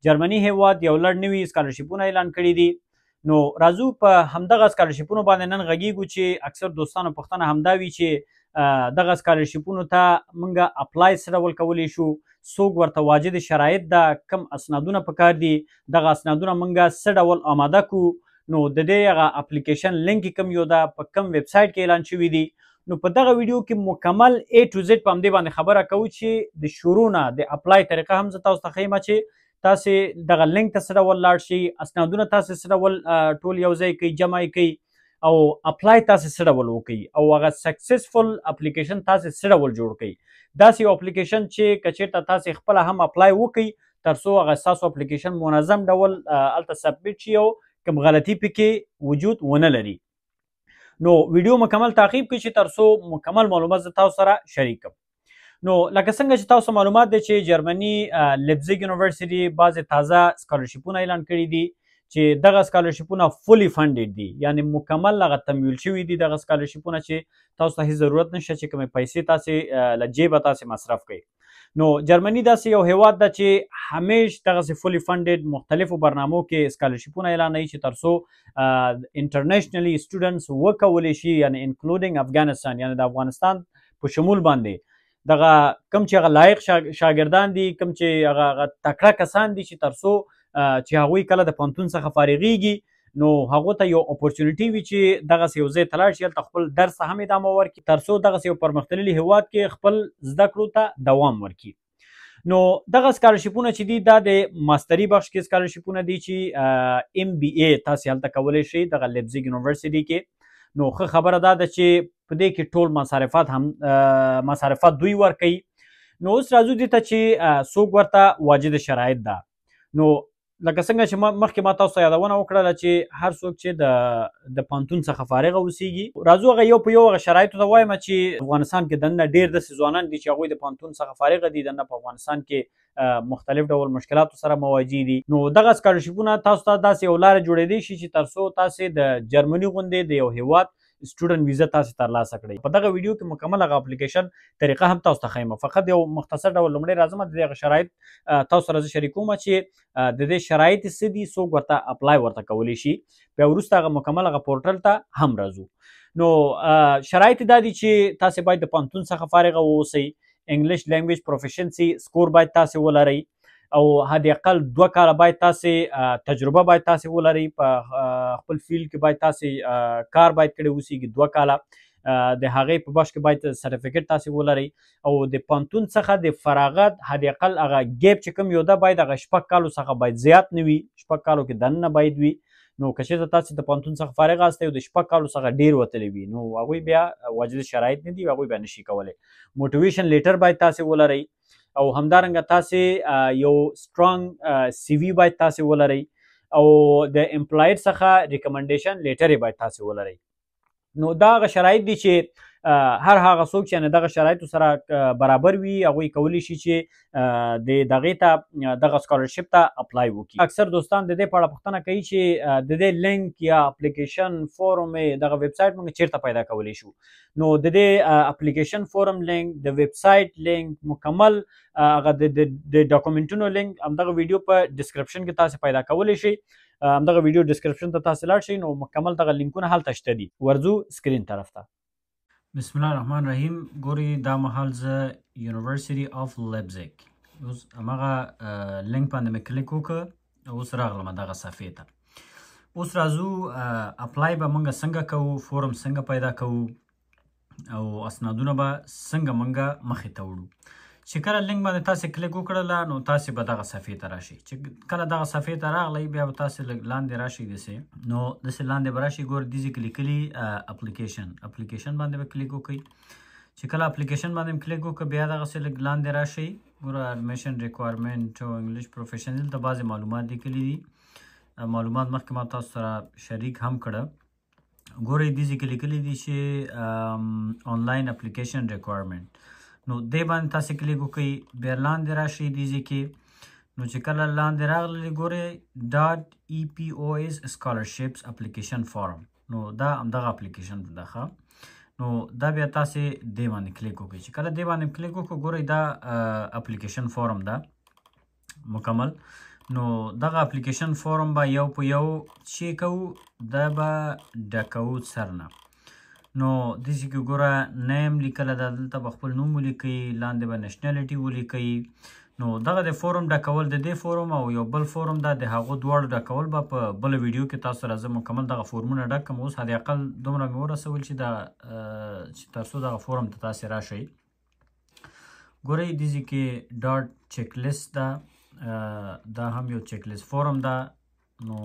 جرمني هیواد یو لړ نوي سکالرشپونه اعلان کړي دي. نو راځو په همدغه سکالرشپونو باندې نن غږیږو چې اکثر دوستانو پوښتنه همدا وي چې دغه سکالرشپونو ته موږ اپلای څه ډول کولی شو، څوک ورته واجد شرایط ده، کم اسنادونه پکار دي، دغه اسنادونه موږ څه ډول آماده کړو. نو د دې هغه اپلیکیشن لینک کوم یو ده، په کوم ویب سایټ کې اعلان شوي دي. نو په دغه ویډیو کې مکمل A to Z په همدې باندې خبره کوو چې د شروع نه د اپلای طریقه هم زه تاسو ته ښیم چې تاسې دغه لینک ته څه ډول لاړ شئ، اسنادونه تاسې څه ډول ټول یو ځای کوئ، جمع یې کوئ او اپلای تاسې څه ډول وکړئ او هغه سکسسفل اپلیکیشن تاسې څه ډول جوړ کړئ. داسې یو اپلیکیشن چې که چېرته تاسې خپله هم اپلای وکړئ تر څو هغه ستاسو اپلیکیشن منظم ډول هلته سبمیټ شي او کوم غلطي پکې وجود ونه لري. نو ویډیو مکمل تعقیب کړئ چې تر څو مکمل معلومات زه تاسو سره شریک کړم. نو لکه څنګه چې تاسو معلومات دی چې جرمني لیپزیګ یونیورسټي بعضې تازه سکالرشپونه اعلان کړي دي چې دغه سکالرشپونه فولي فنډډ دي، یعنې مکمل هغه تمویل شوي دي دغه سکالرشپونه چې تاسو ته هېڅ ضرورت نشته چې کومې پیسې تاسې له جیبه تاسې مصرف کړئ. نو جرمني داسې یو هیواد ده چې همیش دغسې فولي فنډډ مختلفو برنامو کې سکالرشپونه اعلانوي چې تر څو انټرنیشنلي سټوډنټس وکولی شي، یعنې انکلوډینګ افغانستان، یعنې د افغانستان په شمول باندې دغه کم چې هغه لایق شاګردان دي، کم چې هغه تکړه کسان دي چې تر څو چې هغوی کله د پوهنتون څخه فارغېږي نو هغو ته یو اپورچونیټي وي چې دغسې یو ځای ته لاړ شي، هلته خپل درس ته هم ادامه ورکړي تر څو دغسې یو پرمختللي هېواد کې خپل زده کړو ته دوام ورکړي. نو دغه سکالرشپونه چې دي دا د ماستري بخش کې سکالرشپونه دي چې MBA تاسې هلته کولی شئ دغه لیپزیګ یونیورسټي کې. نو ښه خبره دا ده چې په دې کې ټول مصارفات دوی ورکوي. نو اوس راځو دې ته چې څوک ورته واجد شرایط ده. نو لکه څنګه چې مخکې ما تاسو ته یادونه وکړله چې هر څوک چې د پوهنتون څخه فارغه اوسیږي، راځو هغه یو په یو هغه شرایطو ته وایم چې افغانستان کې دننه ډېر داسې ځوانان دي چې هغوی د پوهنتون څخه فارغه دي، دننه په افغانستان کې مختلف ډول مشکلاتو سره مواجه دي. نو دغه سکالرشپونه تاسو ته داسې یو لاره جوړېدی شي چې تر څو تاسې د جرمني غوندې د یو هیواد سټوډنټ ویزه تاسې ترلاسه کړئ. په دغه ویډیو کې مکمل هغه اپلیکیشن طریقه هم تاسو ته ښیم، فقط یو مختصر ډول لومړی راځم د دې هغه شرایط تاسو سره زه شریکوم چې د دې شرایط څه دي، څوک ورته اپلای ورته کولی شي. بیا وروسته هغه مکمل هغه پورټل ته هم راځو. نو شرایط دا دي چې تاسې باید د پوهنتون څخه فارغه واوسئ، انګلیش لینګویج پروفیشنسي سکور باید تاسې ولرئ او حد اقل 2 کاله باید تاسې تجربه باید تاسې ولرئ، په خپل فیلډ کې باید تاسې کار باید کړی اوسیږي 2 کاله، د هغې په بخش کې باید سرټیفیکټ تاسې ولرئ او د پوهنتون څخه د فراغت حد اقل هغه ګیپ چې کوم یو ده باید هغه 6 کالو څخه باید زیات نه وي، 6 کالو کې دننه باید وي. نو که چېرته تاسې د پوهنتون څخه فارغ یاستئ او د 6 کالو څخه ډېر وتلی وي نو هغوی بیا واجد شرایط نه دي، هغوی بیا نشي کولی. موټیویشن لیټر باید تاسې ولرئ او همدارنګه تاسې یو سټرانګ CV باید تاسې ولرئ او د امپلایر څخه ریکمنډیشن لیټر یې باید تاسې ولرئ. نو دا هغه شرایط دي چې هر هغه څوک چې دغه شرایطو سره برابر وي هغوی کولی شي چې د دغې ته دغه سکالرشپ ته اپلای وکړي. اکثر دوستان د دې په اړه پوښتنه کوي چې د دې لینک یا اپلیکیشن فورم دغه ویب سایټ موږ چیرته پیدا کولی شو. نو د دې اپلیکیشن فورم لینک، د ویب سایټ لینک، مکمل هغه د ډاکومنټونو لینک همدغه ویډیو په ډسکرپشن کې تاسې پیدا کولی شئ. همدغه ویډیو ډسکرپشن ته تاسې لاړ شئ نو مکمل دغه لینکونه هلته شته دي. ورځو سکرین طرف ته. بسم الله الرحمن الرحیم. ګورئ دا مهال زه یونیورسټي اف لیپزیګ اوس همغه لینک باندې مې کلیک وکړه او اوس راغلم دغه صفحې ته. اوس راځو اپلای به موږ څنګه کوو، فورم څنګه پیدا کوو او اسنادونه به څنګه موږ مخې ته وړو. چې کله لینک باندې تاسې کلیک وکړله نو تاسې به دغه صفحې ته راشئ. چې کله دغه صفحې ته راغلی بیا به تاسې لږ لاندې راشئ داسې، نو داسې لاندې به راشئ. ګورئ داسې کې لیکلي اپلیکیشن باندې به کلیک وکړئ. چې کله اپلیکیشن باندې کلیک وکړه بیا دغسې لږ لاندې راشئ. ګوره اډمیشن ریکوایرمنټ او انګلیش پروفیشن دلته بعضې معلومات لیکلي دي. معلومات مخکې ما تاسو سره شریک هم کړه. ګورئ داسې کې لیکلي دي چې آنلاین اپلیکیشن ریکوایرمنټ، نو دې باندې تاسې کلیک وکړئ. بیا لاندې راشئ دې کې، نو چې کله لاندې راغلي ګورئ .EPOS سکالرشپس اپلیکیشن فارم، نو دا همدغه اپلیکیشن ده ښه. نو دا بیا تاسې دې باندې کلیک وکړئ. چې کله دې باندې کلیک وکړو ګورئ دا اپلیکیشن فارم ده مکمل. نو دغه اپلیکیشن فورم به یو په یو چې کوو دا به ډکوو سر نه. نو داسې کې ګوره نیم لیکله ده، دلته به خپل نوم ولیکئ، لاندې به نیشنالټي ولیکئ. نو دغه د فورم ډکول د دې فورم او یو بل فورم ده، د هغو دواړو ډکول به په بله ویډیو کې تاسو سره زه مکمل دغه فورمونه ډک کړم. اوس حد اقل دومره مې ورسول چې تر څو دغه فورم ته تاسې راشئ. ګورئ دې کې ډاټ چیک لیست ده، دا هم یو چیک لیست فورم ده. نو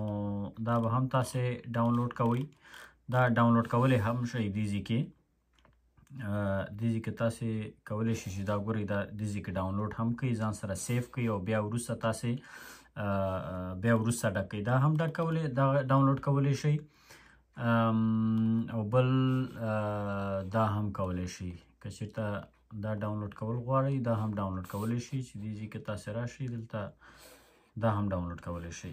دا به هم تاسې ډاونلوډ کوئ، دا ډاونلوډ کولی هم شئ. دې کې تاسې کولی شئ چې دا ګورئ دا دې کې ډاونلوډ هم کړئ، ځان سره سیف کړئ او بیا وروسته تاسې ډک کړئ. دا هم ډاونلوډ کولی شئ او بل دا هم کولی شئ که چېرته دا ډاونلوډ کول غواړئ دا هم ډاونلوډ کولی شئ چې دې کې تاسې راشئ دلته دا هم ډاونلوډ کولی شئ.